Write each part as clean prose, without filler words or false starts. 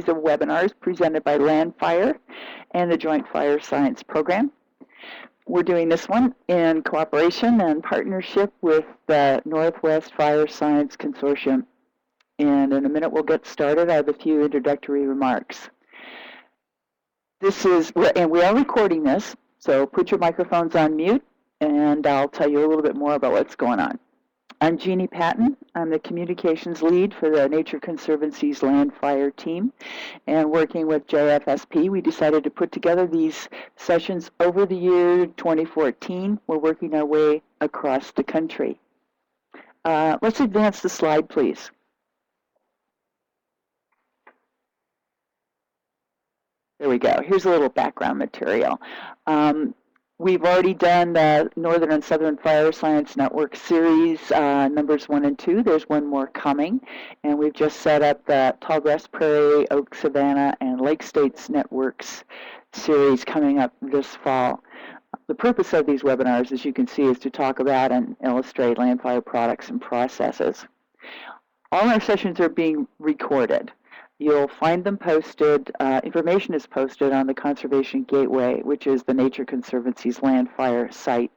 of webinars presented by LANDFIRE and the Joint Fire Science Program. We're doing this one in cooperation and partnership with the Northwest Fire Science Consortium. And in a minute we'll get started. I have a few introductory remarks. And we are recording this, so put your microphones on mute and I'll tell you a little bit more about what's going on. I'm Jeannie Patton. I'm the communications lead for the Nature Conservancy's LANDFIRE team. And working with JFSP, we decided to put together these sessions over the year 2014. We're working our way across the country. Let's advance the slide, please. There we go. Here's a little background material. We've already done the Northern and Southern Fire Science Network series, numbers 1 and 2. There's one more coming. And we've just set up the Tallgrass Prairie, Oak Savannah, and Lake States Networks series coming up this fall. The purpose of these webinars, as you can see, is to talk about and illustrate LANDFIRE products and processes. All our sessions are being recorded. You'll find them posted, information is posted on the Conservation Gateway, which is the Nature Conservancy's LANDFIRE site.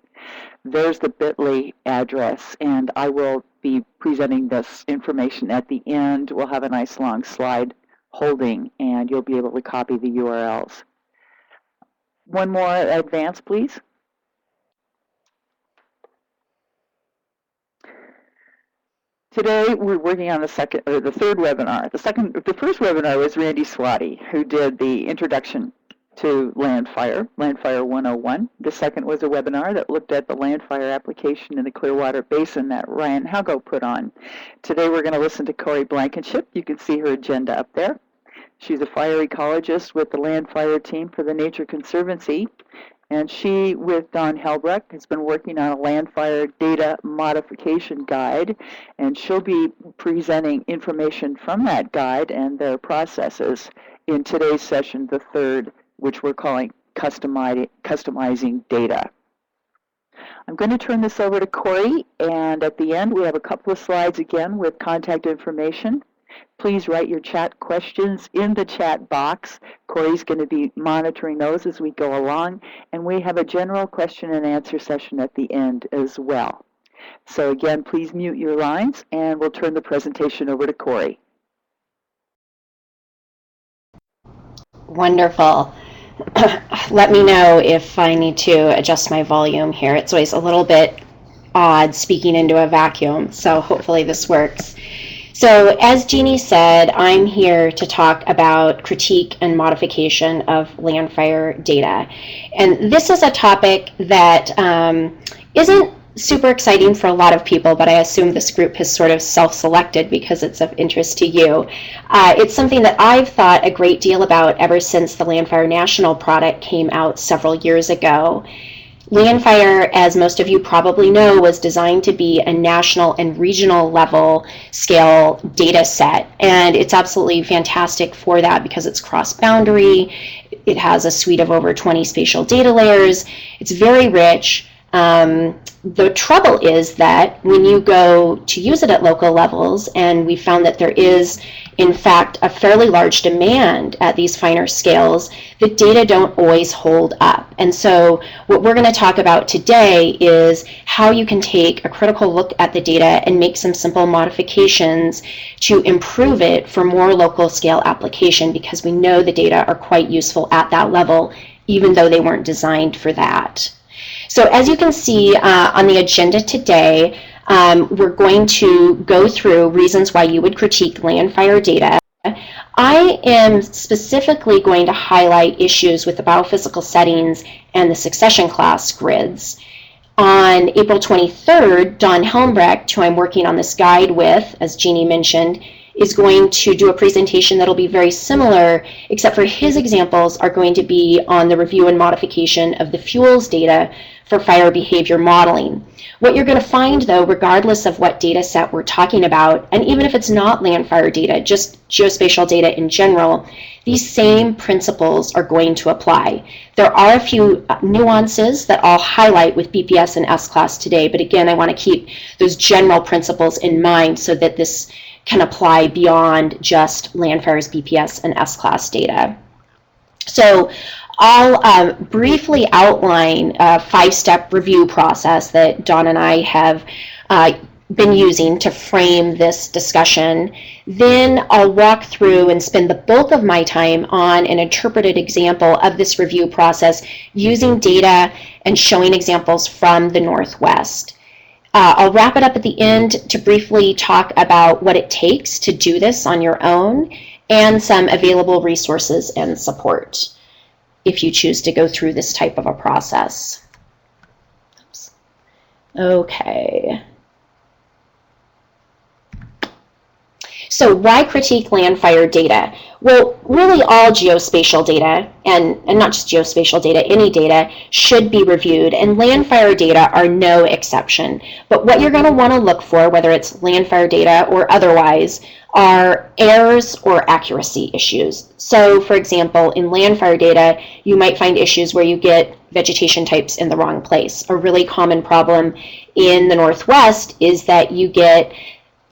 There's the bit.ly address, and I will be presenting this information at the end. We'll have a nice long slide holding, and you'll be able to copy the URLs. One more advance, please. Today we're working on the third webinar. The first webinar was Randy Swati, who did the introduction to LANDFIRE 101. The second was a webinar that looked at the LANDFIRE application in the Clearwater Basin that Ryan Hugo put on. Today we're going to listen to Kori Blankenship. You can see her agenda up there. She's a fire ecologist with the LANDFIRE team for the Nature Conservancy. And she, with Don Helbrecht, has been working on a LANDFIRE data modification guide, and she'll be presenting information from that guide and their processes in today's session, the third, which we're calling customizing data. I'm going to turn this over to Kori, and at the end we have a couple of slides again with contact information. Please write your chat questions in the chat box. Kori's going to be monitoring those as we go along, and we have a general question and answer session at the end as well. So again, please mute your lines, and we'll turn the presentation over to Kori. Wonderful. Let me know if I need to adjust my volume here. It's always a little bit odd speaking into a vacuum, so hopefully this works. So as Jeannie said, I'm here to talk about critique and modification of LANDFIRE data. And this is a topic that isn't super exciting for a lot of people, but I assume this group has sort of self-selected because it's of interest to you. It's something that I've thought a great deal about ever since the LANDFIRE National product came out several years ago. LANDFIRE, as most of you probably know, was designed to be a national and regional level scale data set. And it's absolutely fantastic for that because it's cross-boundary. It has a suite of over 20 spatial data layers. It's very rich. The trouble is that when you go to use it at local levels, and we found that there is, in fact, a fairly large demand at these finer scales, the data don't always hold up. And so what we're going to talk about today is how you can take a critical look at the data and make some simple modifications to improve it for more local scale application, because we know the data are quite useful at that level, even though they weren't designed for that. So as you can see on the agenda today, we're going to go through reasons why you would critique LANDFIRE data. I am specifically going to highlight issues with the biophysical settings and the succession class grids. On April 23rd, Don Helmbrecht, who I'm working on this guide with, as Jeannie mentioned, is going to do a presentation that'll be very similar, except for his examples are going to be on the review and modification of the fuels data for fire behavior modeling. What you're going to find, though, regardless of what data set we're talking about, and even if it's not LANDFIRE data, just geospatial data in general, these same principles are going to apply. There are a few nuances that I'll highlight with BPS and S-Class today, but again, I want to keep those general principles in mind so that this can apply beyond just LANDFIRE's BPS and S-class data. So I'll briefly outline a 5-step review process that Dawn and I have been using to frame this discussion. Then I'll walk through and spend the bulk of my time on an interpreted example of this review process using data and showing examples from the Northwest. I'll wrap it up at the end to briefly talk about what it takes to do this on your own and some available resources and support if you choose to go through this type of a process. Oops. Okay. So why critique LANDFIRE data? Well, really all geospatial data, and not just geospatial data, any data, should be reviewed, and LANDFIRE data are no exception. But what you're going to want to look for, whether it's LANDFIRE data or otherwise, are errors or accuracy issues. So, for example, in LANDFIRE data, you might find issues where you get vegetation types in the wrong place. A really common problem in the Northwest is that you get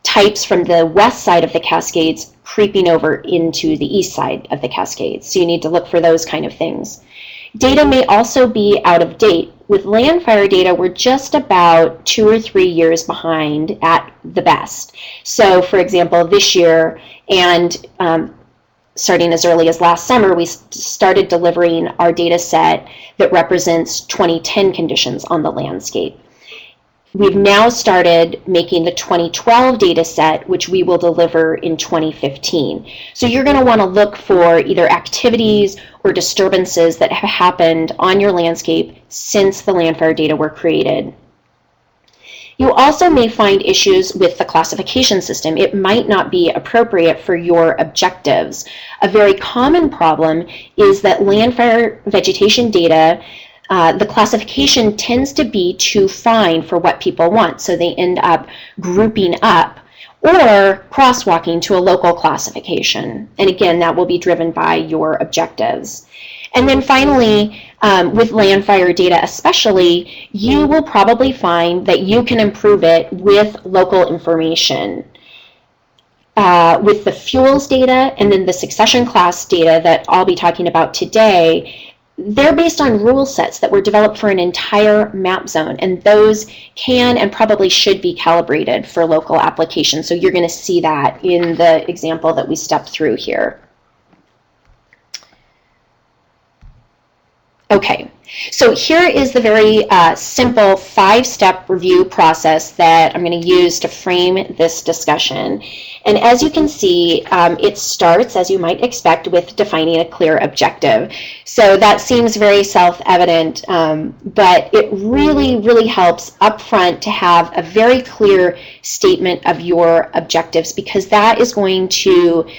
types from the west side of the Cascades creeping over into the east side of the Cascades. So you need to look for those kind of things. Data may also be out of date. With LANDFIRE data, we're just about 2 or 3 years behind at the best. So for example, this year and starting as early as last summer, we started delivering our data set that represents 2010 conditions on the landscape. We've now started making the 2012 data set, which we will deliver in 2015. So you're going to want to look for either activities or disturbances that have happened on your landscape since the LANDFIRE data were created. You also may find issues with the classification system. It might not be appropriate for your objectives. A very common problem is that LANDFIRE vegetation data, the classification tends to be too fine for what people want, so they end up grouping up or crosswalking to a local classification. And again, that will be driven by your objectives. And then finally, with LANDFIRE data especially, you will probably find that you can improve it with local information. With the fuels data and then the succession class data that I'll be talking about today, they're based on rule sets that were developed for an entire map zone, and those can and probably should be calibrated for local applications. So you're going to see that in the example that we stepped through here. Okay, so here is the very simple 5-step review process that I'm going to use to frame this discussion. And as you can see, it starts, as you might expect, with defining a clear objective. So that seems very self-evident, but it really helps up front to have a very clear statement of your objectives, because that is going to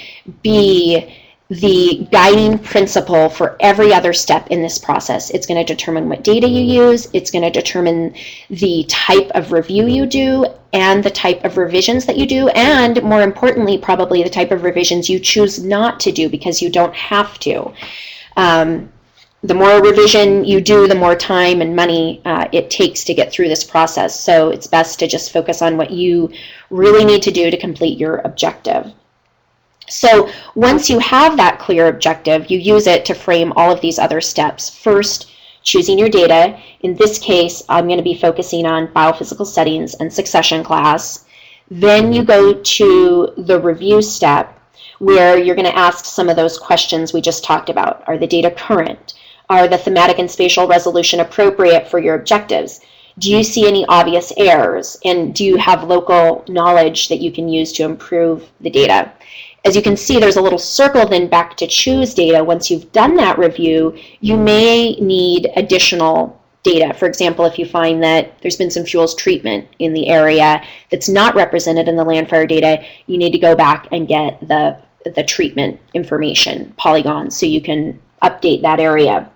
be the guiding principle for every other step in this process. It's going to determine what data you use, it's going to determine the type of review you do, and the type of revisions that you do, and more importantly, probably the type of revisions you choose not to do because you don't have to. The more revision you do, the more time and money it takes to get through this process. So it's best to just focus on what you really need to do to complete your objective. So once you have that clear objective, you use it to frame all of these other steps. First, choosing your data. In this case, I'm going to be focusing on biophysical settings and succession class. Then you go to the review step, where you're going to ask some of those questions we just talked about. Are the data current? Are the thematic and spatial resolution appropriate for your objectives? Do you see any obvious errors? And do you have local knowledge that you can use to improve the data? As you can see, there's a little circle then back to choose data. Once you've done that review, you may need additional data. For example, if you find that there's been some fuels treatment in the area that's not represented in the LANDFIRE data, you need to go back and get the treatment information, polygons, so you can update that area.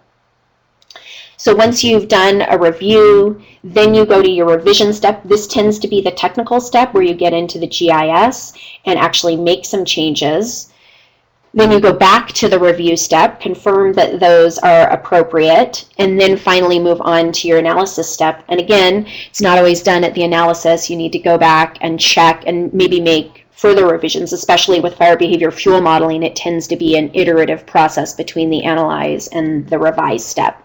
So once you've done a review, then you go to your revision step. This tends to be the technical step where you get into the GIS and actually make some changes. Then you go back to the review step, confirm that those are appropriate, and then finally move on to your analysis step. And again, it's not always done at the analysis. You need to go back and check and maybe make further revisions, especially with fire behavior fuel modeling. It tends to be an iterative process between the analyze and the revise step.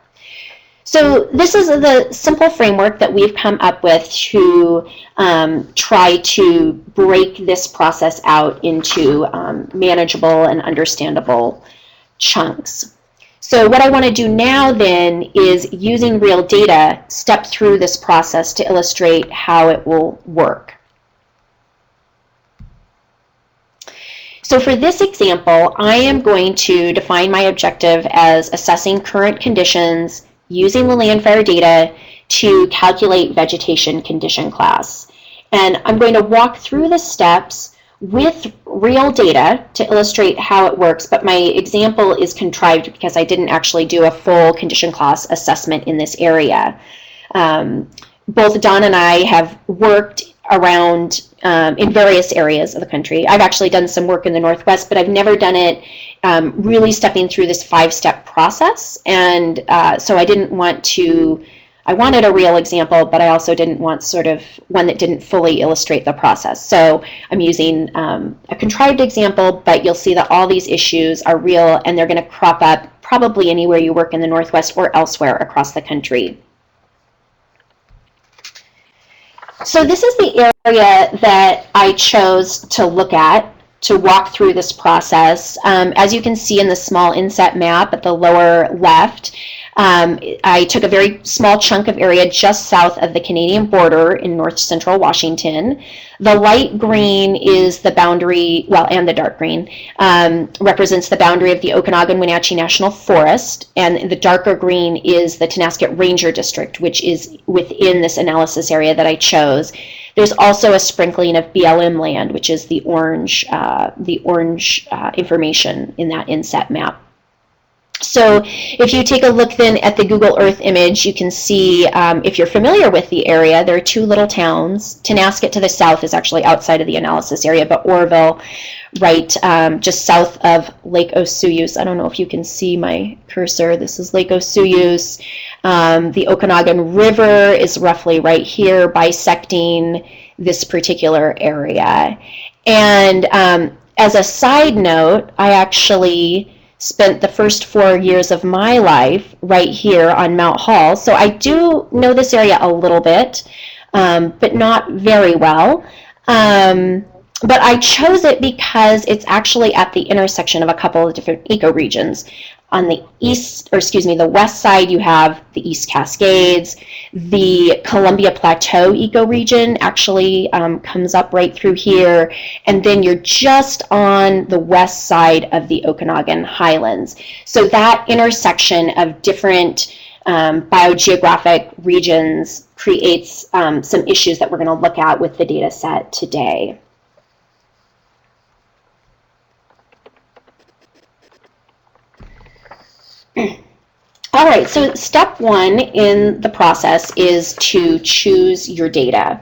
So this is the simple framework that we've come up with to try to break this process out into manageable and understandable chunks. So what I want to do now then is, using real data, step through this process to illustrate how it will work. So for this example, I am going to define my objective as assessing current conditions using the LANDFIRE data to calculate vegetation condition class. And I'm going to walk through the steps with real data to illustrate how it works, but my example is contrived because I didn't actually do a full condition class assessment in this area. Both Don and I have worked around in various areas of the country. I've actually done some work in the Northwest, but I've never done it really stepping through this 5-step process. And so I didn't want to, I wanted a real example, but I also didn't want sort of one that didn't fully illustrate the process. So I'm using a contrived example, but you'll see that all these issues are real, and they're going to crop up probably anywhere you work in the Northwest or elsewhere across the country. So this is the area that I chose to look at to walk through this process. As you can see in the small inset map at the lower left, I took a very small chunk of area just south of the Canadian border in north central Washington. The light green is the boundary, well, and the dark green represents the boundary of the Okanagan-Wenatchee National Forest, and the darker green is the Tenasket Ranger District, which is within this analysis area that I chose. There's also a sprinkling of BLM land, which is the orange information in that inset map. So if you take a look then at the Google Earth image, you can see, if you're familiar with the area, there are 2 little towns. Tenasket to the south is actually outside of the analysis area, but Orville, right just south of Lake Osuyus. I don't know if you can see my cursor. This is Lake Osuyus. The Okanagan River is roughly right here, bisecting this particular area. And as a side note, I actually spent the first 4 years of my life right here on Mount Hall. So I do know this area a little bit, but not very well. But I chose it because it's actually at the intersection of a couple of different ecoregions. On the east, or excuse me, the west side, you have the East Cascades. The Columbia Plateau ecoregion actually comes up right through here. And then you're just on the west side of the Okanagan Highlands. So that intersection of different biogeographic regions creates some issues that we're going to look at with the data set today. All right, so step 1 in the process is to choose your data.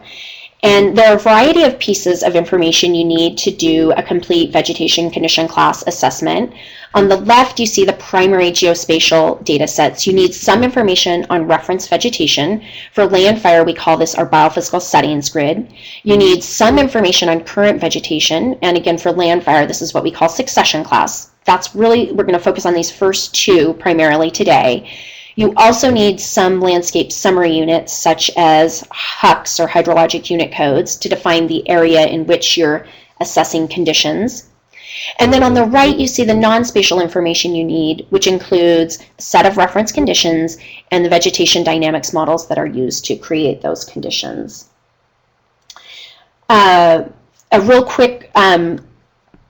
And there are a variety of pieces of information you need to do a complete vegetation condition class assessment. On the left, you see the primary geospatial data sets. You need some information on reference vegetation. For LANDFIRE, we call this our biophysical settings grid. You need some information on current vegetation. And again, for LANDFIRE, this is what we call succession class. That's really, we're going to focus on these first 2 primarily today. You also need some landscape summary units, such as HUCs or hydrologic unit codes, to define the area in which you're assessing conditions. And then on the right, you see the non-spatial information you need, which includes a set of reference conditions and the vegetation dynamics models that are used to create those conditions. A real quick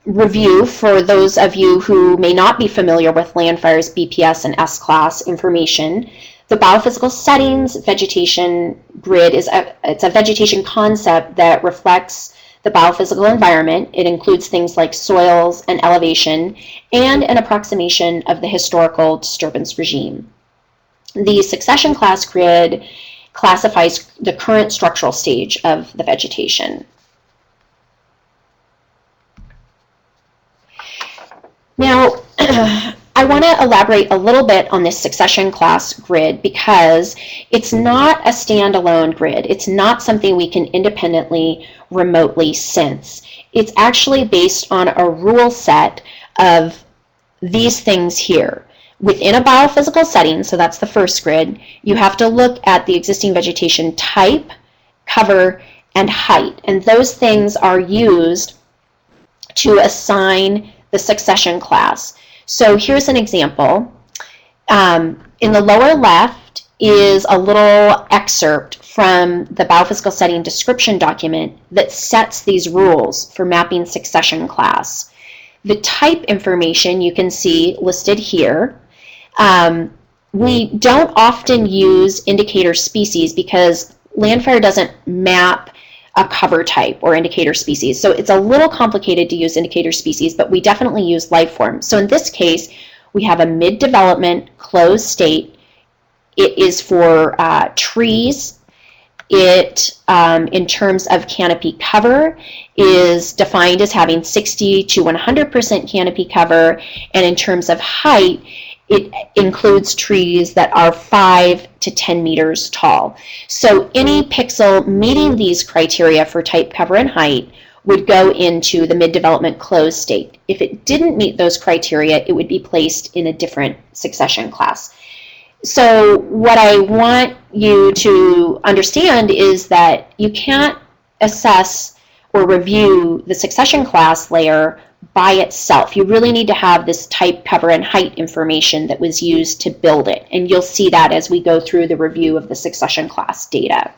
review for those of you who may not be familiar with LANDFIRE's BPS and S-class information. The biophysical settings vegetation grid it's a vegetation concept that reflects the biophysical environment. It includes things like soils and elevation and an approximation of the historical disturbance regime. The succession class grid classifies the current structural stage of the vegetation. Now, I want to elaborate a little bit on this succession class grid because it's not a standalone grid. It's not something we can independently, remotely sense. it's actually based on a rule set of these things here. Within a biophysical setting, so that's the first grid, you have to look at the existing vegetation type, cover, and height. And those things are used to assign the succession class. So here's an example. In the lower left is a little excerpt from the biophysical setting description document that sets these rules for mapping succession class. The type information you can see listed here. We don't often use indicator species because LANDFIRE doesn't map a cover type or indicator species. So it's a little complicated to use indicator species, but we definitely use life form. So in this case, we have a mid-development closed state. It is for trees. It, in terms of canopy cover, is defined as having 60 to 100% canopy cover, and in terms of height, it includes trees that are 5 to 10 meters tall. So any pixel meeting these criteria for type, cover, and height would go into the mid-development closed state. If it didn't meet those criteria, it would be placed in a different succession class. So what I want you to understand is that you can't assess or review the succession class layer by itself. You really need to have this type, cover, and height information that was used to build it. And you'll see that as we go through the review of the succession class data.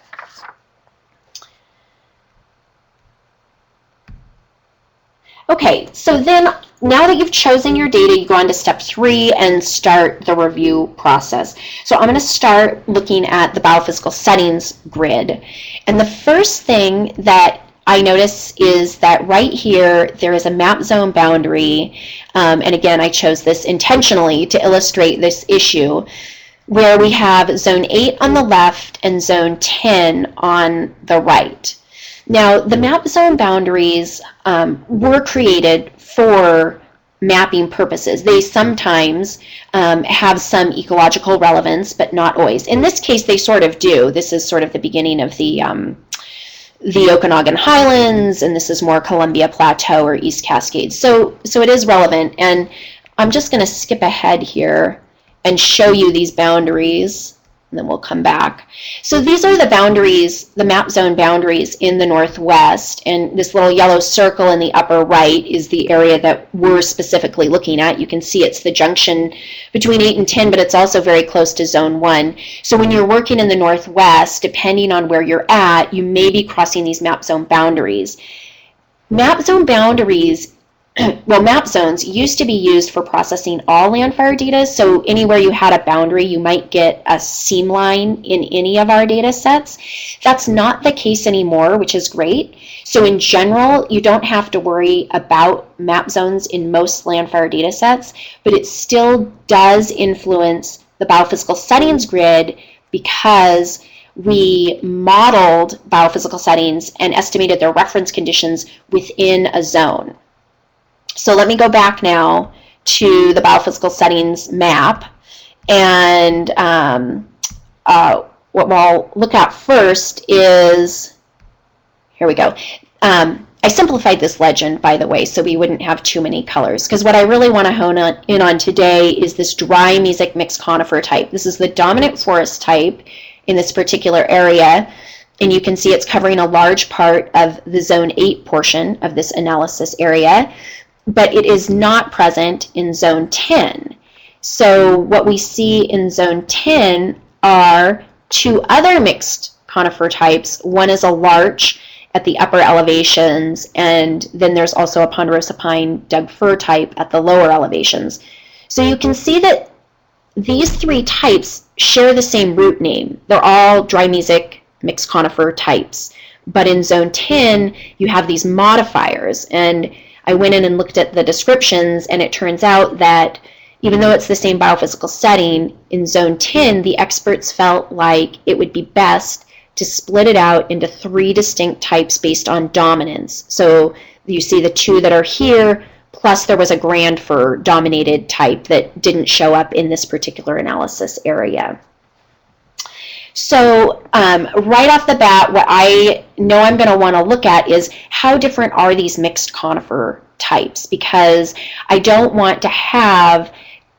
Okay, so then now that you've chosen your data, you go on to step 3 and start the review process. So I'm going to start looking at the biophysical settings grid. And the first thing that I notice is that right here there is a map zone boundary, and again I chose this intentionally to illustrate this issue, where we have zone 8 on the left and zone 10 on the right. Now the map zone boundaries were created for mapping purposes. They sometimes have some ecological relevance, but not always. In this case they sort of do. This is sort of the beginning of the Okanagan Highlands, and this is more Columbia Plateau or East Cascades. So it is relevant, and I'm just going to skip ahead here and show you these boundaries, and then we'll come back. So these are the boundaries, the map zone boundaries in the Northwest, and this little yellow circle in the upper right is the area that we're specifically looking at. You can see it's the junction between 8 and 10, but it's also very close to zone 1. So when you're working in the Northwest, depending on where you're at, you may be crossing these map zone boundaries. Map zone boundaries, well, map zones used to be used for processing all LANDFIRE data, so anywhere you had a boundary, you might get a seam line in any of our data sets. That's not the case anymore, which is great. So in general, you don't have to worry about map zones in most LANDFIRE data sets, but it still does influence the biophysical settings grid because we modeled biophysical settings and estimated their reference conditions within a zone. So let me go back now to the biophysical settings map, and what we'll look at first is, here we go. I simplified this legend, by the way, so we wouldn't have too many colors, because what I really want to hone in on today is this dry mesic mixed conifer type. This is the dominant forest type in this particular area, and you can see it's covering a large part of the zone 8 portion of this analysis area, but it is not present in zone 10. So what we see in zone 10 are 2 other mixed conifer types. One is a larch at the upper elevations, and then there's also a ponderosa pine Doug fir type at the lower elevations. So you can see that these 3 types share the same root name. They're all dry mesic mixed conifer types. But in zone 10, you have these modifiers, and I went in and looked at the descriptions, and it turns out that even though it's the same biophysical setting, in zone 10, the experts felt like it would be best to split it out into 3 distinct types based on dominance. So you see the 2 that are here, plus there was a grand fir dominated type that didn't show up in this particular analysis area. So right off the bat, what I know I'm going to want to look at is how different are these mixed conifer types, because I don't want to have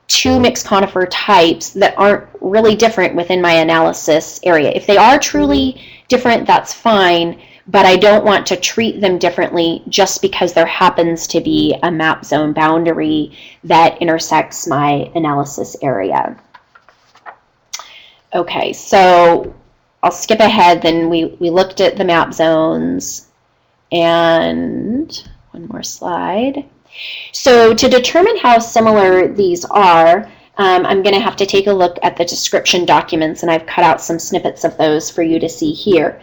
two mixed conifer types that aren't really different within my analysis area. If they are truly different, that's fine, but I don't want to treat them differently just because there happens to be a map zone boundary that intersects my analysis area. Okay, so I'll skip ahead. Then we looked at the map zones, and one more slide. So to determine how similar these are, I'm going to have to take a look at the description documents, and I've cut out some snippets of those for you to see here.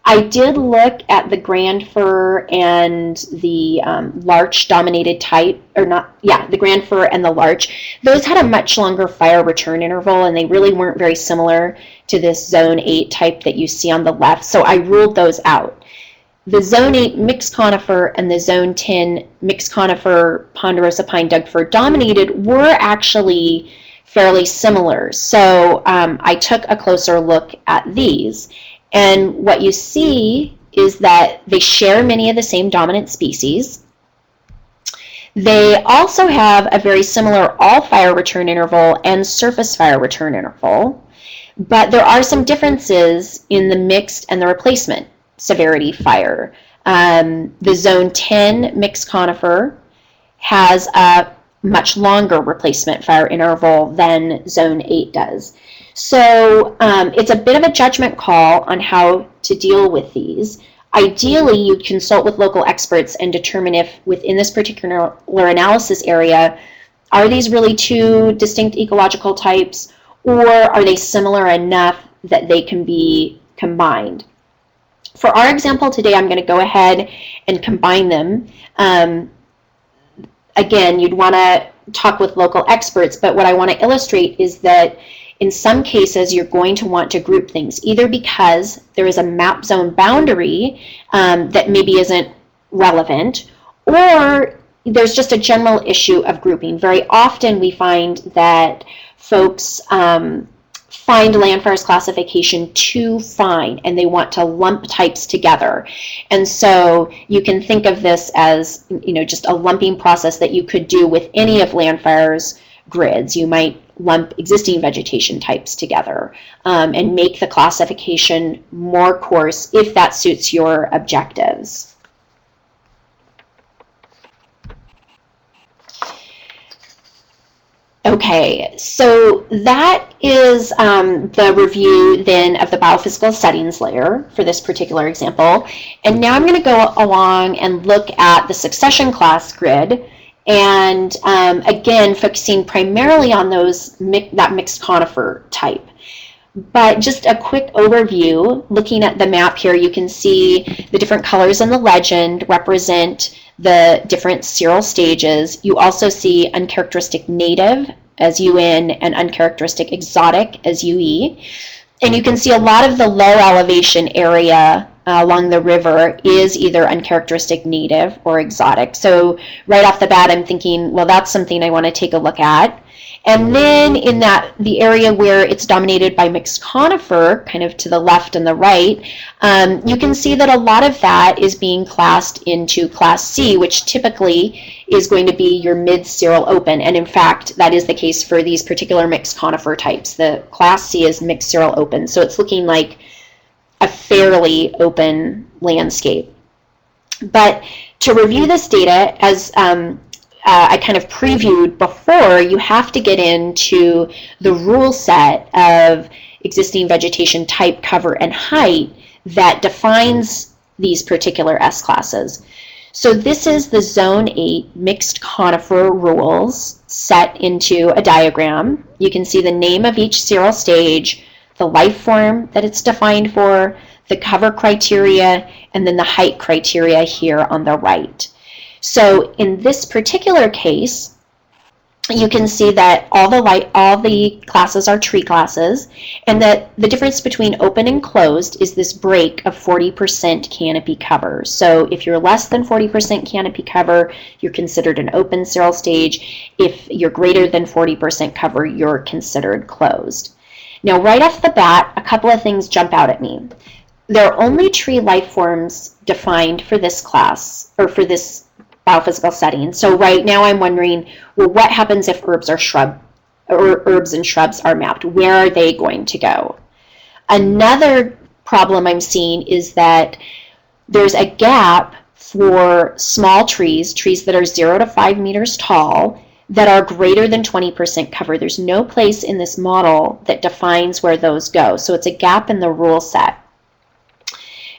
I did look at the Grand Fir and the larch dominated type, or not, yeah, the Grand Fir and the larch. Those had a much longer fire return interval, and they really weren't very similar to this Zone 8 type that you see on the left, so I ruled those out. The Zone 8 mixed conifer and the Zone 10 mixed conifer ponderosa pine Doug fir dominated were actually fairly similar, so I took a closer look at these. And what you see is that they share many of the same dominant species. They also have a very similar all-fire return interval and surface fire return interval, but there are some differences in the mixed and the replacement severity fire. The Zone 10 mixed conifer has a much longer replacement fire interval than Zone 8 does. So it's a bit of a judgment call on how to deal with these. Ideally, you'd consult with local experts and determine if within this particular analysis area, are these really two distinct ecological types, or are they similar enough that they can be combined? For our example today, I'm going to go ahead and combine them. Again, you'd want to talk with local experts, but what I want to illustrate is that in some cases, you're going to want to group things, either because there is a map zone boundary that maybe isn't relevant, or there's just a general issue of grouping. Very often we find that folks find LANDFIRE's classification too fine, and they want to lump types together. And so you can think of this as, just a lumping process that you could do with any of LANDFIRE's grids. You might lump existing vegetation types together and make the classification more coarse if that suits your objectives. Okay, so that is the review then of the biophysical settings layer for this particular example. And now I'm going to go along and look at the succession class grid, and again focusing primarily on that mixed conifer type. But just a quick overview, looking at the map here, you can see the different colors in the legend represent the different seral stages. You also see uncharacteristic native as UN and uncharacteristic exotic as UE. And you can see a lot of the low elevation area along the river is either uncharacteristic native or exotic. So right off the bat, I'm thinking, well, that's something I want to take a look at. And then in the area where it's dominated by mixed conifer, kind of to the left and the right, you can see that a lot of that is being classed into Class C, which typically is going to be your mid-seral open. And in fact, that is the case for these particular mixed conifer types. The Class C is mixed seral open, so it's looking like a fairly open landscape. But to review this data, as I kind of previewed before, you have to get into the rule set of existing vegetation type, cover, and height that defines these particular S classes. So this is the Zone 8 mixed conifer rules set into a diagram. You can see the name of each seral stage, the life form that it's defined for, the cover criteria, and then the height criteria here on the right. So in this particular case, you can see that all the classes are tree classes, and that the difference between open and closed is this break of 40% canopy cover. So if you're less than 40% canopy cover, you're considered an open seral stage. If you're greater than 40% cover, you're considered closed. Now, right off the bat, a couple of things jump out at me. There are only tree life forms defined for this class, or for this biophysical setting. So right now I'm wondering, well, what happens if herbs and shrubs are mapped? Where are they going to go? Another problem I'm seeing is that there's a gap for small trees that are 0 to 5 meters tall, that are greater than 20% cover. There's no place in this model that defines where those go. So it's a gap in the rule set.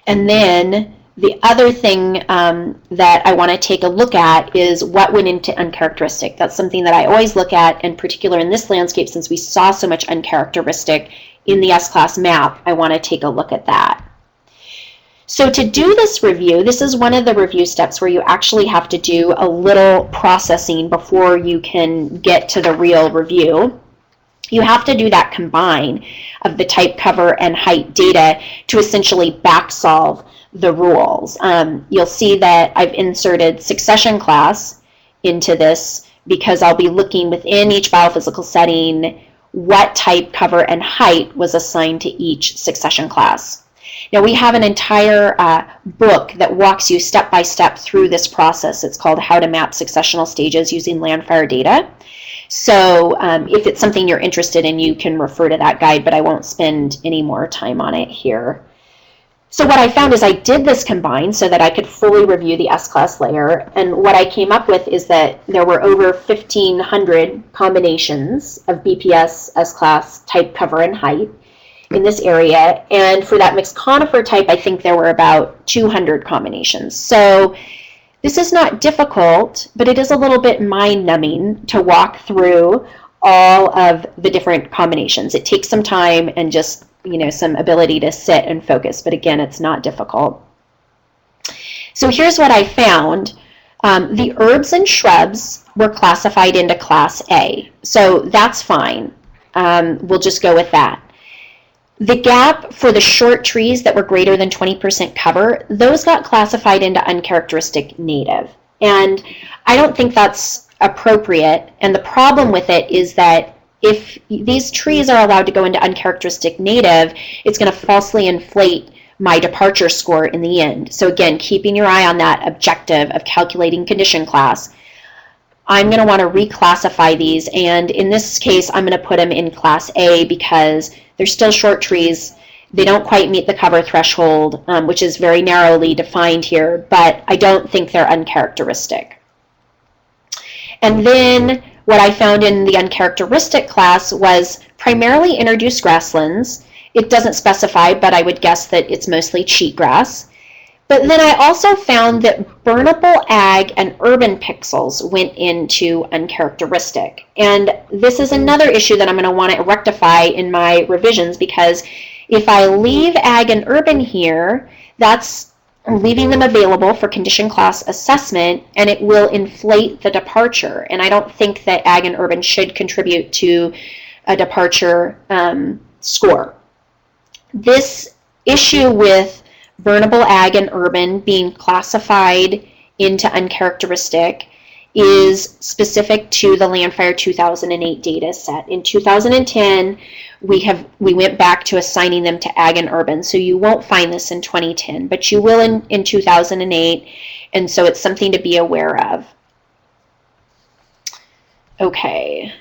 And then the other thing that I want to take a look at is what went into uncharacteristic. That's something that I always look at, in particular in this landscape, since we saw so much uncharacteristic in the S-class map. I want to take a look at that. So to do this review, this is one of the review steps where you actually have to do a little processing before you can get to the real review. You have to do that combine of the type, cover, and height data to essentially back solve the rules. You'll see that I've inserted succession class into this because I'll be looking within each biophysical setting what type, cover, and height was assigned to each succession class. Now, we have an entire book that walks you step by step through this process. It's called How to Map Successional Stages Using LANDFIRE Data. So if it's something you're interested in, you can refer to that guide, but I won't spend any more time on it here. So what I found is I did this combine so that I could fully review the S-class layer, and what I came up with is that there were over 1,500 combinations of BPS, S-class, type, cover, and height in this area, and for that mixed conifer type, I think there were about 200 combinations. So this is not difficult, but it is a little bit mind-numbing to walk through all of the different combinations. It takes some time and just, some ability to sit and focus, but again, it's not difficult. So here's what I found. The herbs and shrubs were classified into Class A, so that's fine. We'll just go with that. The gap for the short trees that were greater than 20% cover, those got classified into uncharacteristic native. And I don't think that's appropriate. And the problem with it is that if these trees are allowed to go into uncharacteristic native, it's going to falsely inflate my departure score in the end. So again, keeping your eye on that objective of calculating condition class, I'm going to want to reclassify these, and in this case, I'm going to put them in Class A because they're still short trees. They don't quite meet the cover threshold, which is very narrowly defined here, but I don't think they're uncharacteristic. And then what I found in the uncharacteristic class was primarily introduced grasslands. It doesn't specify, but I would guess that it's mostly cheatgrass. But then I also found that burnable ag and urban pixels went into uncharacteristic. And this is another issue that I'm going to want to rectify in my revisions, because if I leave ag and urban here, that's leaving them available for condition class assessment, and it will inflate the departure. And I don't think that ag and urban should contribute to a departure score. This issue with burnable ag and urban being classified into uncharacteristic is specific to the LANDFIRE 2008 data set. In 2010, we went back to assigning them to ag and urban, so you won't find this in 2010, but you will in 2008, and so it's something to be aware of. Okay.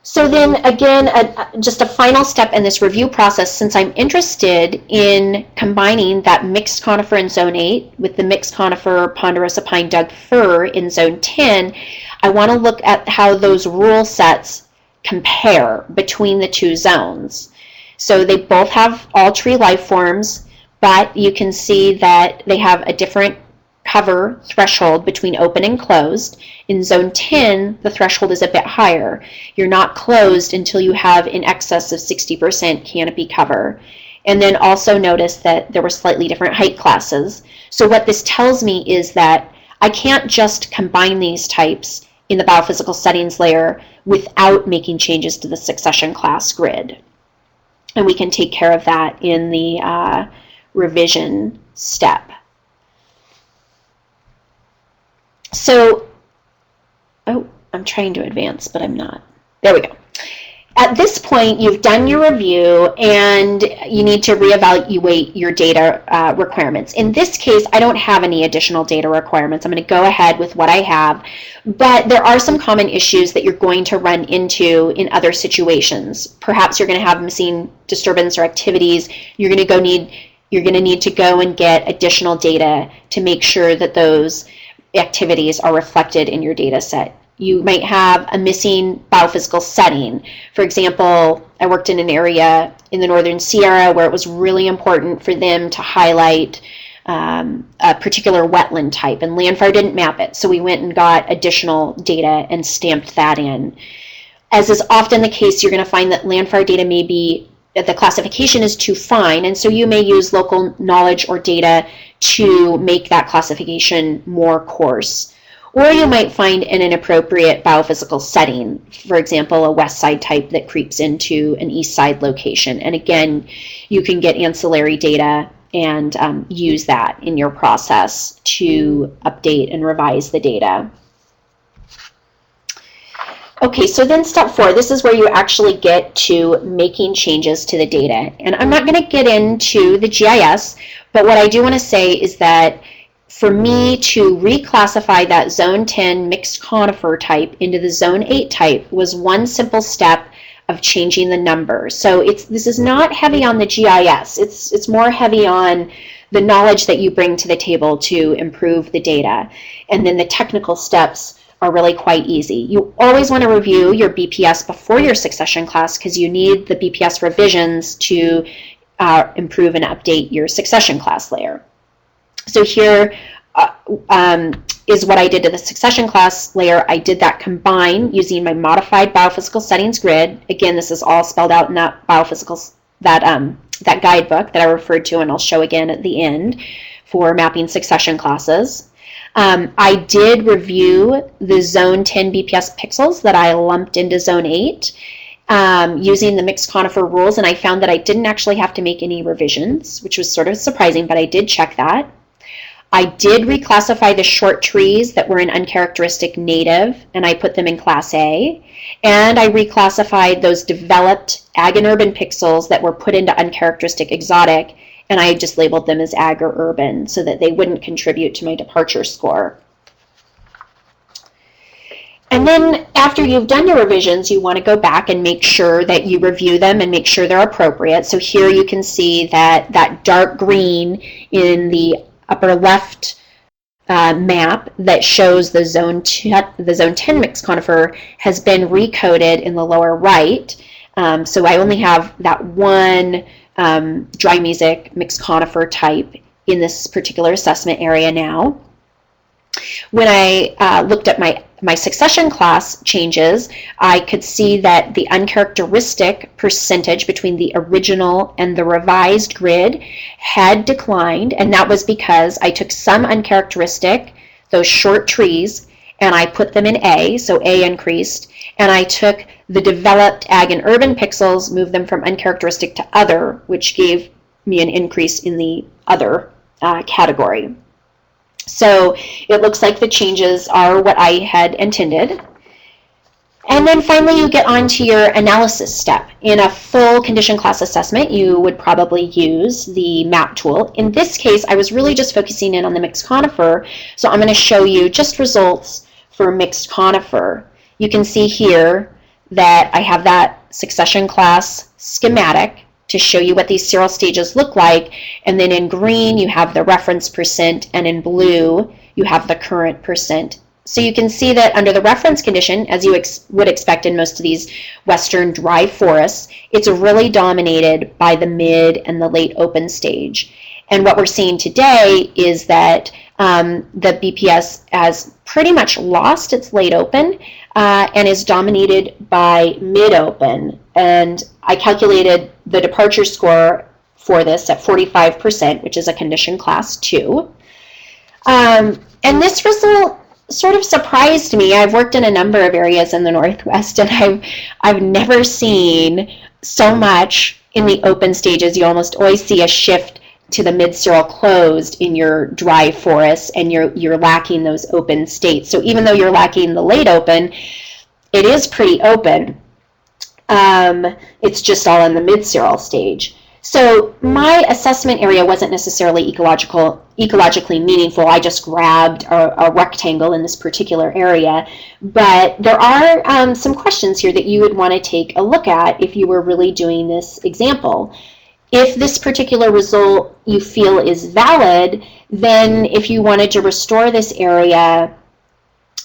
So then again, just a final step in this review process, since I'm interested in combining that mixed conifer in Zone 8 with the mixed conifer ponderosa pine Doug fir in Zone 10, I want to look at how those rule sets compare between the two zones. So they both have all tree life forms, but you can see that they have a different cover threshold between open and closed. In Zone 10, the threshold is a bit higher. You're not closed until you have in excess of 60% canopy cover. And then also notice that there were slightly different height classes. So what this tells me is that I can't just combine these types in the biophysical settings layer without making changes to the succession class grid. And we can take care of that in the revision step. So, oh, I'm trying to advance, but I'm not. There we go. At this point, you've done your review and you need to reevaluate your data requirements. In this case, I don't have any additional data requirements. I'm going to go ahead with what I have, but there are some common issues that you're going to run into in other situations. Perhaps you're going to have missing disturbance or activities. You're going to need to go and get additional data to make sure that those activities are reflected in your data set. You might have a missing biophysical setting. For example, I worked in an area in the Northern Sierra where it was really important for them to highlight a particular wetland type, and LANDFIRE didn't map it. So we went and got additional data and stamped that in. As is often the case, you're going to find that LANDFIRE data may be, the classification is too fine, and so you may use local knowledge or data to make that classification more coarse. Or you might find an inappropriate biophysical setting, for example, a west side type that creeps into an east side location. And again, you can get ancillary data and use that in your process to update and revise the data. Okay, so then step 4, this is where you actually get to making changes to the data. And I'm not going to get into the GIS, but what I do want to say is that for me to reclassify that Zone 10 mixed conifer type into the Zone 8 type was one simple step of changing the number. So this is not heavy on the GIS. It's more heavy on the knowledge that you bring to the table to improve the data. And then the technical steps are really quite easy. You always want to review your BPS before your succession class because you need the BPS revisions to improve and update your succession class layer. So here is what I did to the succession class layer. I did that combine using my modified biophysical settings grid. Again, this is all spelled out in that biophysical, that guidebook that I referred to, and I'll show again at the end for mapping succession classes. I did review the Zone 10 BPS pixels that I lumped into Zone 8 using the mixed conifer rules, and I found that I didn't actually have to make any revisions, which was sort of surprising, but I did check that. I did reclassify the short trees that were an uncharacteristic native, and I put them in Class A. And I reclassified those developed ag and urban pixels that were put into uncharacteristic exotic, and I just labeled them as ag or urban so that they wouldn't contribute to my departure score. And then after you've done your revisions, you want to go back and make sure that you review them and make sure they're appropriate. So here you can see that that dark green in the upper left map that shows the Zone 10 mixed conifer has been recoded in the lower right. So I only have that one dry mesic mixed conifer type in this particular assessment area now. When I looked at my succession class changes, I could see that the uncharacteristic percentage between the original and the revised grid had declined, and that was because I took some uncharacteristic, those short trees, and I put them in A, so A increased, and I took the developed ag and urban pixels, moved them from uncharacteristic to other, which gave me an increase in the other category. So it looks like the changes are what I had intended. And then finally you get on to your analysis step. In a full condition class assessment, you would probably use the map tool. In this case, I was really just focusing in on the mixed conifer, so I'm going to show you just results for mixed conifer. You can see here that I have that succession class schematic to show you what these seral stages look like, and then in green you have the reference percent, and in blue you have the current percent. So you can see that under the reference condition, as you would expect in most of these western dry forests, it's really dominated by the mid and the late open stage. And what we're seeing today is that the BPS has pretty much lost its late open and is dominated by mid open. And I calculated the departure score for this at 45%, which is a condition class 2. And this result sort of surprised me. I've worked in a number of areas in the Northwest, and I've never seen so much in the open stages. You almost always see a shift to the mid-seral closed in your dry forests, and you're lacking those open states. So even though you're lacking the late open, it is pretty open. It's just all in the mid-cereal stage. So my assessment area wasn't necessarily ecologically meaningful. I just grabbed a rectangle in this particular area. But there are some questions here that you would want to take a look at if you were really doing this example. If this particular result you feel is valid, then if you wanted to restore this area,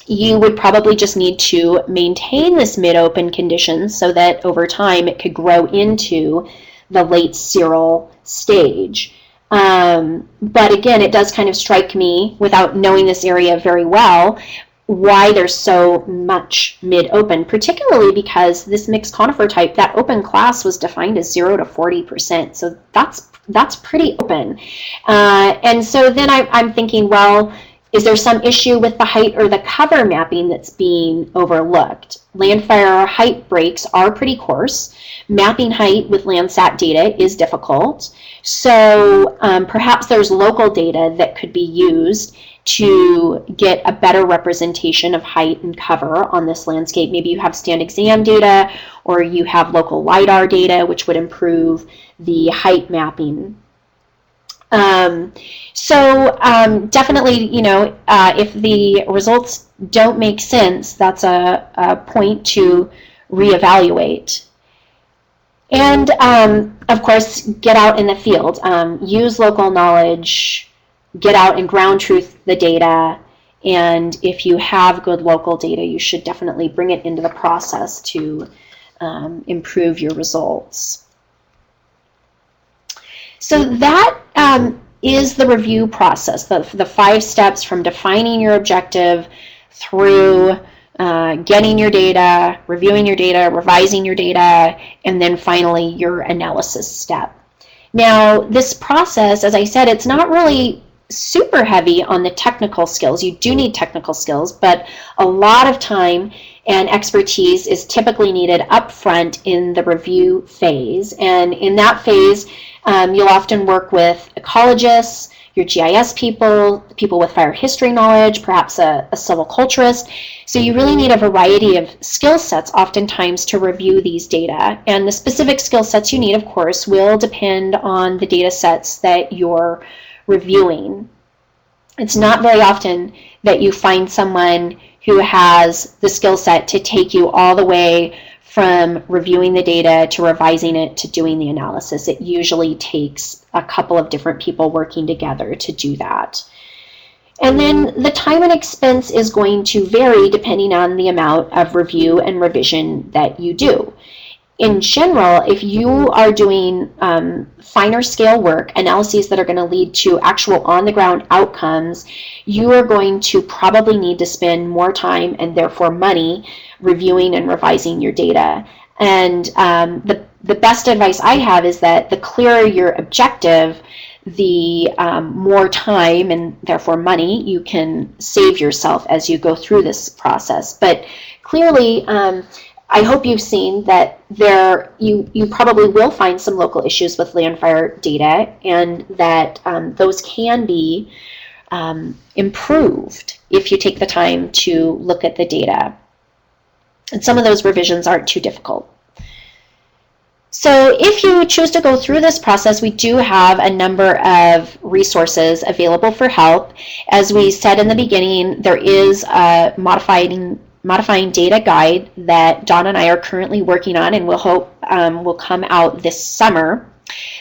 you would probably just need to maintain this mid-open condition so that over time it could grow into the late cereal stage. But again, it does kind of strike me, without knowing this area very well, why there's so much mid-open, particularly because this mixed conifer type, that open class was defined as 0 to 40%. So that's pretty open. And so then I'm thinking, well, is there some issue with the height or the cover mapping that's being overlooked? Landfire height breaks are pretty coarse. Mapping height with Landsat data is difficult. So perhaps there's local data that could be used to get a better representation of height and cover on this landscape. Maybe you have stand exam data, or you have local LiDAR data, which would improve the height mapping. Definitely, if the results don't make sense, that's a point to reevaluate. And of course, get out in the field. Use local knowledge, get out and ground truth the data. And if you have good local data, you should definitely bring it into the process to improve your results. So that is the review process, the 5 steps from defining your objective through getting your data, reviewing your data, revising your data, and then finally your analysis step. Now, this process, as I said, it's not really super heavy on the technical skills. You do need technical skills, but a lot of time and expertise is typically needed up front in the review phase. And in that phase, you'll often work with ecologists, your GIS people with fire history knowledge, perhaps a silviculturist. So you really need a variety of skill sets oftentimes to review these data. And the specific skill sets you need, of course, will depend on the data sets that you're reviewing. It's not very often that you find someone who has the skill set to take you all the way from reviewing the data to revising it to doing the analysis. It usually takes a couple of different people working together to do that. And then the time and expense is going to vary depending on the amount of review and revision that you do. In general, if you are doing finer scale work, analyses that are going to lead to actual on-the-ground outcomes, you are going to probably need to spend more time and therefore money reviewing and revising your data. And the best advice I have is that the clearer your objective, the more time and therefore money you can save yourself as you go through this process. But clearly, I hope you've seen that you probably will find some local issues with Landfire data, and that those can be improved if you take the time to look at the data. And some of those revisions aren't too difficult. So if you choose to go through this process, we do have a number of resources available for help. As we said in the beginning, there is a modifying data guide that Dawn and I are currently working on, and we'll hope will come out this summer.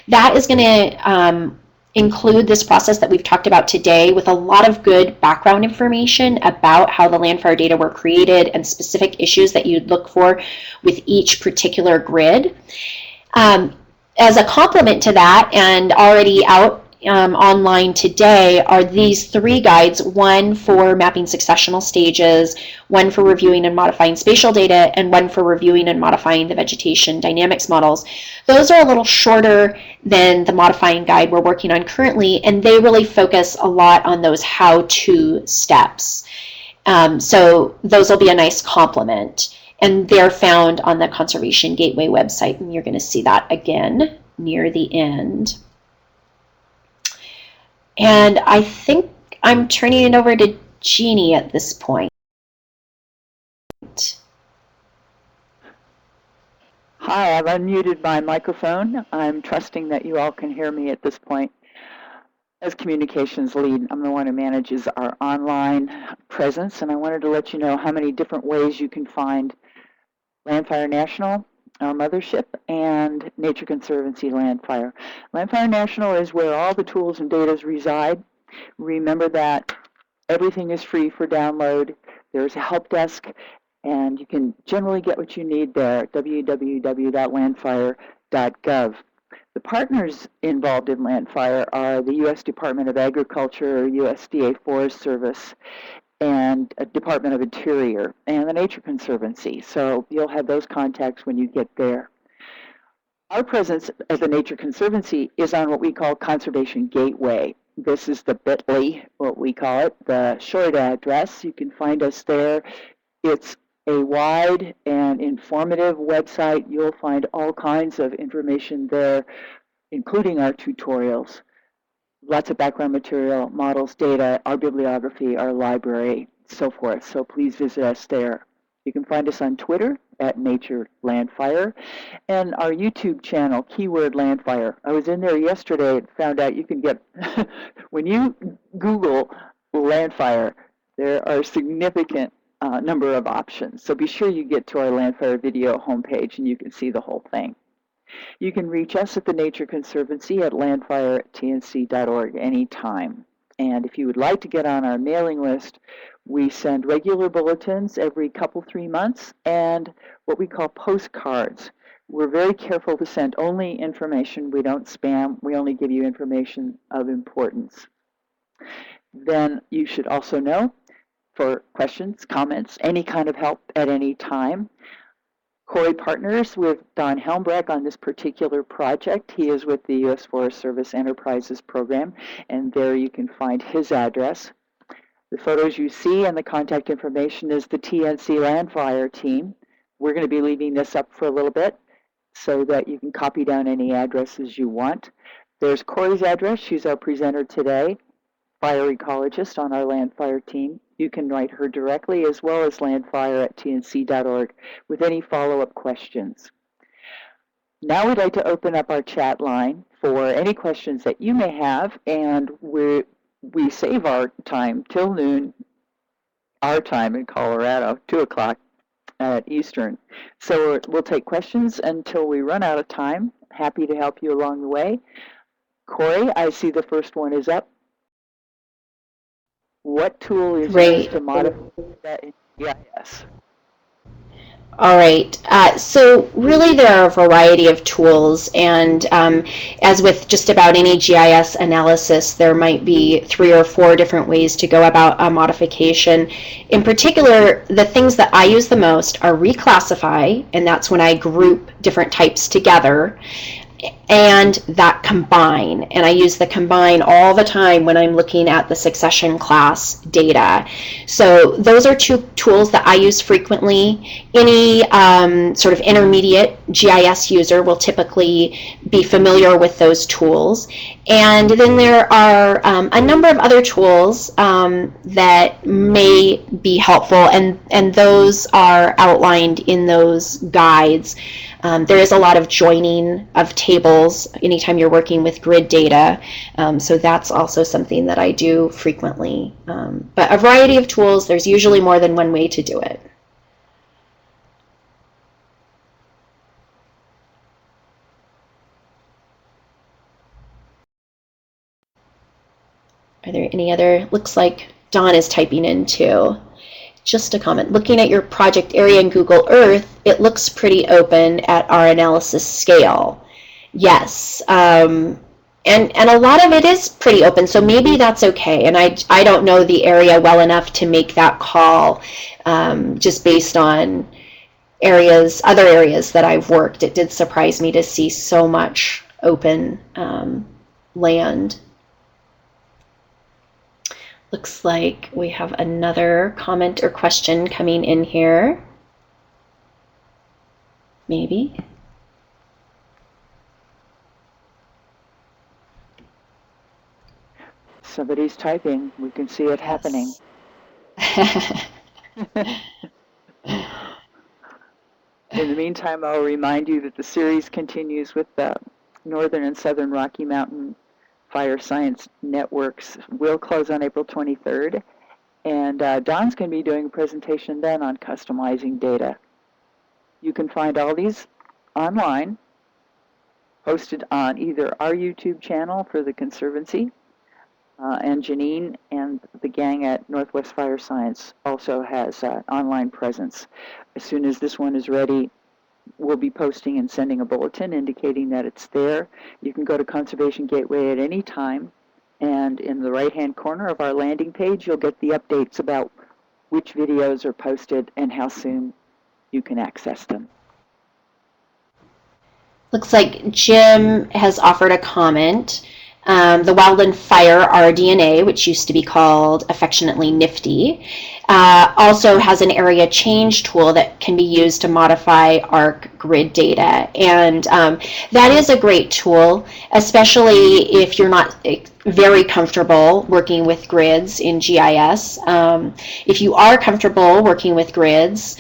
That is going to include this process that we've talked about today, with a lot of good background information about how the Landfire data were created and specific issues that you'd look for with each particular grid. As a complement to that, and already out online today, are these 3 guides: one for mapping successional stages, one for reviewing and modifying spatial data, and one for reviewing and modifying the vegetation dynamics models. Those are a little shorter than the modifying guide we're working on currently, and they really focus a lot on those how-to steps. So those will be a nice complement, and they're found on the Conservation Gateway website, and you're going to see that again near the end. And I think I'm turning it over to Jeannie at this point. Hi, I've unmuted my microphone. I'm trusting that you all can hear me at this point. As communications lead, I'm the one who manages our online presence, and I wanted to let you know how many different ways you can find LANDFIRE National, our mothership, and Nature Conservancy LANDFIRE. LANDFIRE National is where all the tools and data reside. Remember that everything is free for download. There's a help desk, and you can generally get what you need there at www.landfire.gov. The partners involved in LANDFIRE are the U.S. Department of Agriculture, USDA Forest Service, and Department of Interior, and the Nature Conservancy. So you'll have those contacts when you get there. Our presence as the Nature Conservancy is on what we call Conservation Gateway. This is the bit.ly, what we call it, the short address. You can find us there. It's a wide and informative website. You'll find all kinds of information there, including our tutorials, lots of background material, models, data, our bibliography, our library, so forth. So please visit us there. You can find us on Twitter at Nature Landfire, and our YouTube channel, keyword Landfire. I was in there yesterday and found out you can get, when you Google Landfire, there are a significant number of options. So be sure you get to our Landfire video homepage and you can see the whole thing. You can reach us at the Nature Conservancy at landfire@tnc.org anytime. And if you would like to get on our mailing list, we send regular bulletins every couple, 3 months, and what we call postcards. We're very careful to send only information. We don't spam. We only give you information of importance. Then you should also know, for questions, comments, any kind of help at any time, Kori partners with Don Helmbrecht on this particular project. He is with the U.S. Forest Service Enterprises Program, and there you can find his address. The photos you see and the contact information is the TNC Landfire team. We're going to be leaving this up for a little bit so that you can copy down any addresses you want. There's Kori's address. She's our presenter today, fire ecologist on our Landfire team. You can write her directly, as well as landfire@tnc.org with any follow-up questions. Now we'd like to open up our chat line for any questions that you may have, and we save our time till noon, our time in Colorado, 2 o'clock at Eastern. So we'll take questions until we run out of time. Happy to help you along the way. Kori, I see the first one is up. What tool is used to modify that in GIS? All right. So really there are a variety of tools, and as with just about any GIS analysis, there might be 3 or 4 different ways to go about a modification. In particular, the things that I use the most are reclassify, and that's when I group different types together, and that combine. And I use the combine all the time when I'm looking at the succession class data. So those are 2 tools that I use frequently. Any sort of intermediate GIS user will typically be familiar with those tools. And then there are a number of other tools that may be helpful, and those are outlined in those guides. There is a lot of joining of tables anytime you're working with grid data, so that's also something that I do frequently. But a variety of tools, there's usually more than one way to do it. Are there any other? Looks like Dawn is typing in too. Just a comment. Looking at your project area in Google Earth, it looks pretty open at our analysis scale. Yes. And a lot of it is pretty open, so maybe that's okay. And I don't know the area well enough to make that call just based on other areas that I've worked. It did surprise me to see so much open land. Looks like we have another comment or question coming in here. Maybe. Somebody's typing. We can see it happening. In the meantime, I'll remind you that the series continues with the Northern and Southern Rocky Mountain Fire Science Networks. Will close on April 23rd, and Don's going to be doing a presentation then on customizing data. You can find all these online, posted on either our YouTube channel for the Conservancy, and Janine and the gang at Northwest Fire Science also has an online presence. As soon as this one is ready, we'll be posting and sending a bulletin indicating that it's there. You can go to Conservation Gateway at any time, and in the right-hand corner of our landing page, you'll get the updates about which videos are posted and how soon you can access them. Looks like Jim has offered a comment. The Wildland Fire RDNA, which used to be called affectionately Nifty, also has an area change tool that can be used to modify ARC grid data. And that is a great tool, especially if you're not very comfortable working with grids in GIS. If you are comfortable working with grids,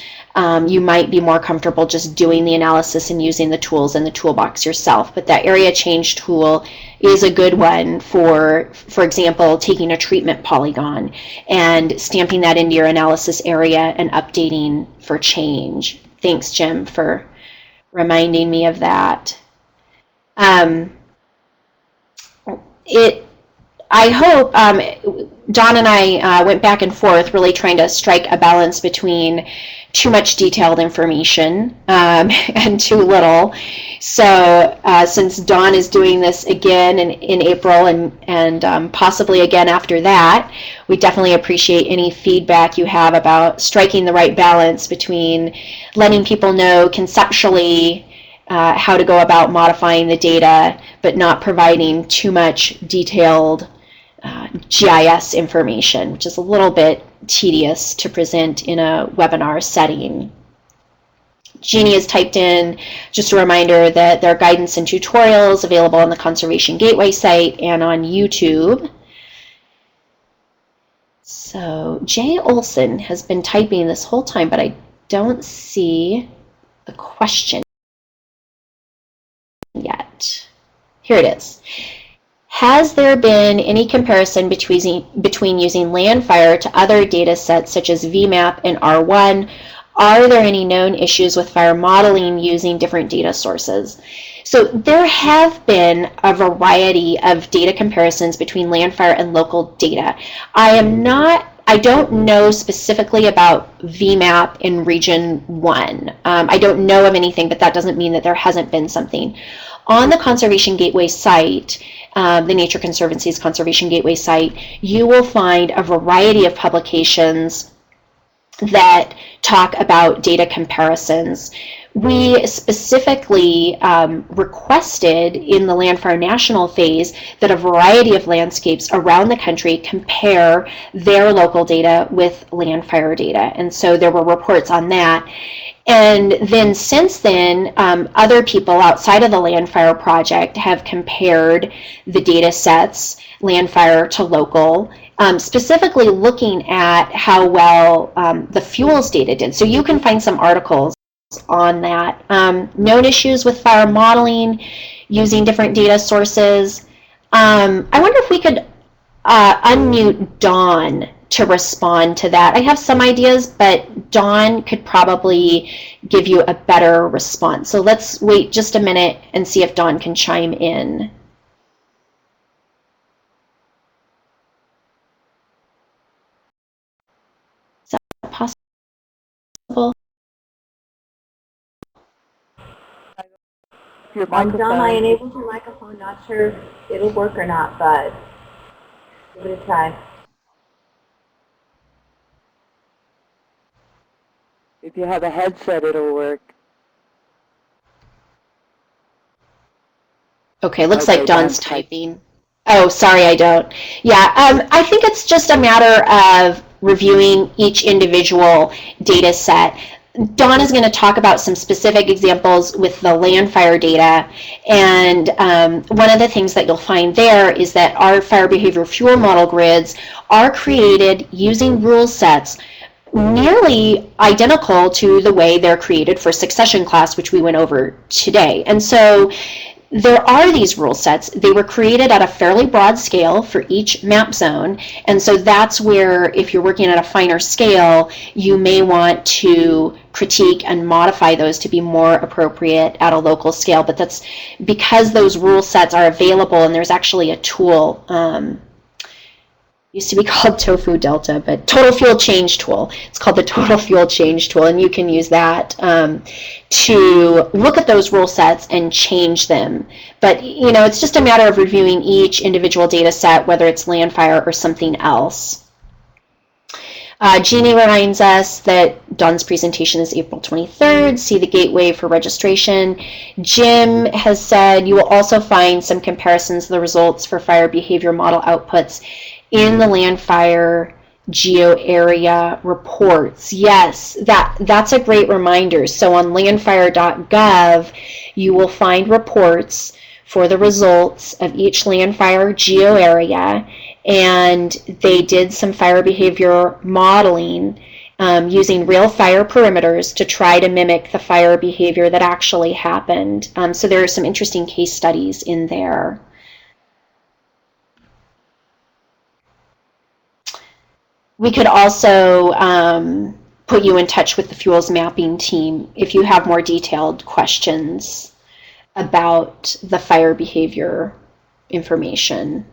you might be more comfortable just doing the analysis and using the tools in the toolbox yourself. But that area change tool is a good one for example, taking a treatment polygon and stamping that into your analysis area and updating for change. Thanks, Jim, for reminding me of that. I hope Don and I went back and forth really trying to strike a balance between too much detailed information and too little. So since Don is doing this again in April and possibly again after that, we definitely appreciate any feedback you have about striking the right balance between letting people know conceptually how to go about modifying the data, but not providing too much detailed GIS information, which is a little bit tedious to present in a webinar setting. Jeannie has typed in just a reminder that there are guidance and tutorials available on the Conservation Gateway site and on YouTube. So Jay Olson has been typing this whole time, but I don't see the question yet. Here it is. Has there been any comparison between using LANDFIRE to other data sets such as VMAP and R1? Are there any known issues with fire modeling using different data sources? So there have been a variety of data comparisons between LANDFIRE and local data. I don't know specifically about VMAP in Region 1. I don't know of anything, but that doesn't mean that there hasn't been something. On the Conservation Gateway site, the Nature Conservancy's Conservation Gateway site, you will find a variety of publications that talk about data comparisons. We specifically requested in the LANDFIRE National phase that a variety of landscapes around the country compare their local data with LANDFIRE data. And so there were reports on that. And then since then, other people outside of the LANDFIRE project have compared the data sets, LANDFIRE to local, specifically looking at how well the fuels data did. So you can find some articles on that. Known issues with fire modeling using different data sources. I wonder if we could unmute Dawn to respond to that. I have some ideas, but Dawn could probably give you a better response. So let's wait just a minute and see if Dawn can chime in. Is that possible? Dom, I enabled your microphone. Not sure if it'll work or not, but give it a try. If you have a headset, it'll work. Okay, looks like Dawn's typing. Oh, sorry, I don't. Yeah, I think it's just a matter of reviewing each individual data set. Dawn is going to talk about some specific examples with the LANDFIRE data, and one of the things that you'll find there is that our fire behavior fuel model grids are created using rule sets nearly identical to the way they're created for succession class, which we went over today. And so there are these rule sets. They were created at a fairly broad scale for each map zone. And so that's where, if you're working at a finer scale, you may want to critique and modify those to be more appropriate at a local scale. But that's because those rule sets are available, and there's actually a tool, used to be called Tofu Delta, but Total Fuel Change Tool. It's called the Total Fuel Change Tool, and you can use that to look at those rule sets and change them. But it's just a matter of reviewing each individual data set, whether it's LANDFIRE or something else. Jeannie reminds us that Dawn's presentation is April 23rd. See the gateway for registration. Jim has said you will also find some comparisons of the results for fire behavior model outputs in the LANDFIRE geo area reports. Yes, that's a great reminder. So on landfire.gov, you will find reports for the results of each LANDFIRE geo area, and they did some fire behavior modeling using real fire perimeters to try to mimic the fire behavior that actually happened. So there are some interesting case studies in there. We could also put you in touch with the fuels mapping team if you have more detailed questions about the fire behavior information.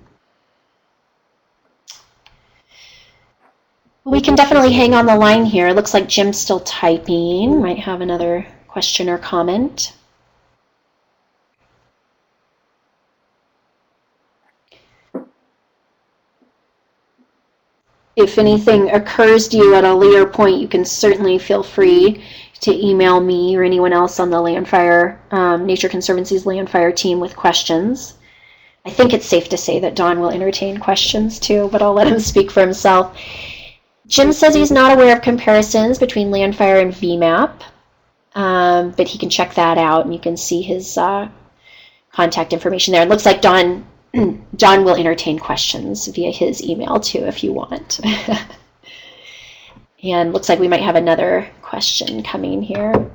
We can definitely hang on the line here. It looks like Jim's still typing. Might have another question or comment. If anything occurs to you at a later point, you can certainly feel free to email me or anyone else on the LANDFIRE, Nature Conservancy's LANDFIRE team with questions. I think it's safe to say that Don will entertain questions too, but I'll let him speak for himself. Jim says he's not aware of comparisons between LANDFIRE and VMAP, but he can check that out, and you can see his contact information there. It looks like Don will entertain questions via his email too if you want. And looks like we might have another question coming here.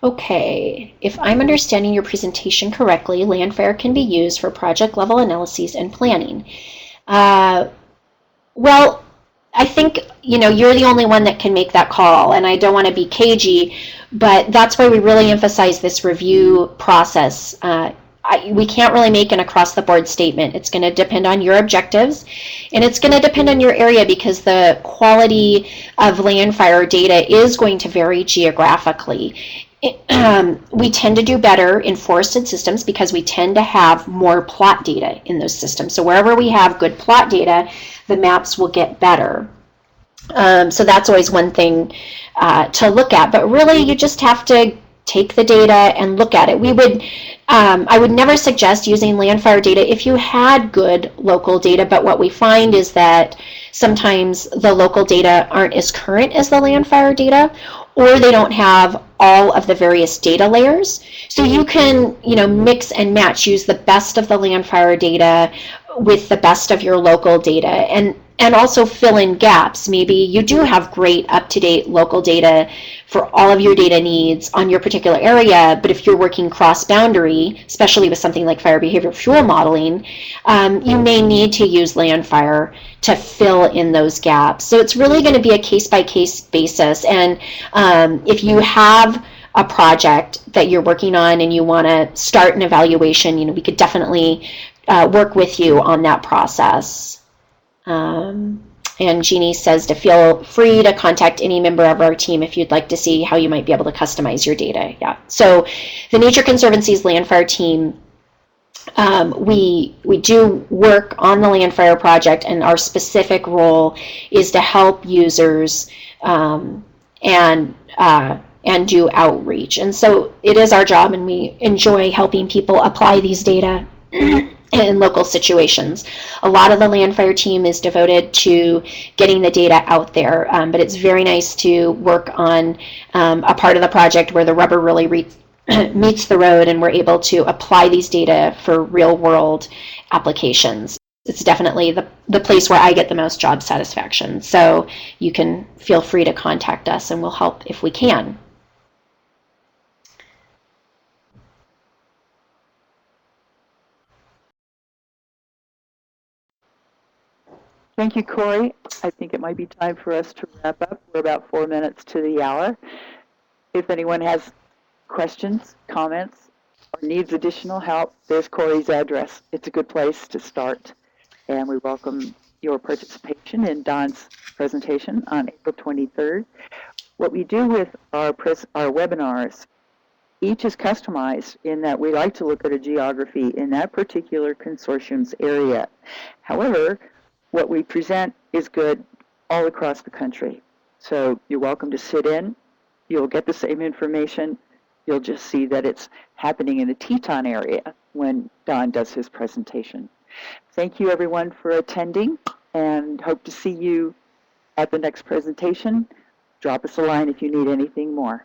Okay, if I'm understanding your presentation correctly, LANDFIRE can be used for project level analyses and planning. Well, I think you're the only one that can make that call, and I don't want to be cagey, but that's why we really emphasize this review process. We can't really make an across-the-board statement. It's going to depend on your objectives, and it's going to depend on your area because the quality of LANDFIRE data is going to vary geographically. We tend to do better in forested systems because we tend to have more plot data in those systems. So wherever we have good plot data, the maps will get better. So that's always one thing to look at. But really, you just have to take the data and look at it. I would never suggest using LANDFIRE data if you had good local data, but what we find is that sometimes the local data aren't as current as the LANDFIRE data, or they don't have all of the various data layers. So you can, mix and match, use the best of the LANDFIRE data with the best of your local data, and also fill in gaps. Maybe you do have great up-to-date local data for all of your data needs on your particular area, but if you're working cross-boundary, especially with something like fire behavior fuel modeling, you may need to use LANDFIRE to fill in those gaps. So it's really going to be a case-by-case basis, and if you have a project that you're working on and you want to start an evaluation, we could definitely work with you on that process. And Jeannie says to feel free to contact any member of our team if you'd like to see how you might be able to customize your data. Yeah. So the Nature Conservancy's LANDFIRE team, we do work on the LANDFIRE project, and our specific role is to help users and and do outreach. And so it is our job, and we enjoy helping people apply these data in local situations. A lot of the LANDFIRE team is devoted to getting the data out there, but it's very nice to work on a part of the project where the rubber really meets the road and we're able to apply these data for real world applications. It's definitely the place where I get the most job satisfaction. So you can feel free to contact us and we'll help if we can. Thank you, Kori. I think it might be time for us to wrap up. We're about 4 minutes to the hour. If anyone has questions, comments, or needs additional help, there's Kori's address. It's a good place to start. And we welcome your participation in Don's presentation on April 23rd. What we do with our webinars, each is customized in that we like to look at a geography in that particular consortium's area. However, what we present is good all across the country. So you're welcome to sit in. You'll get the same information. You'll just see that it's happening in the Teton area when Don does his presentation. Thank you, everyone, for attending, and hope to see you at the next presentation. Drop us a line if you need anything more.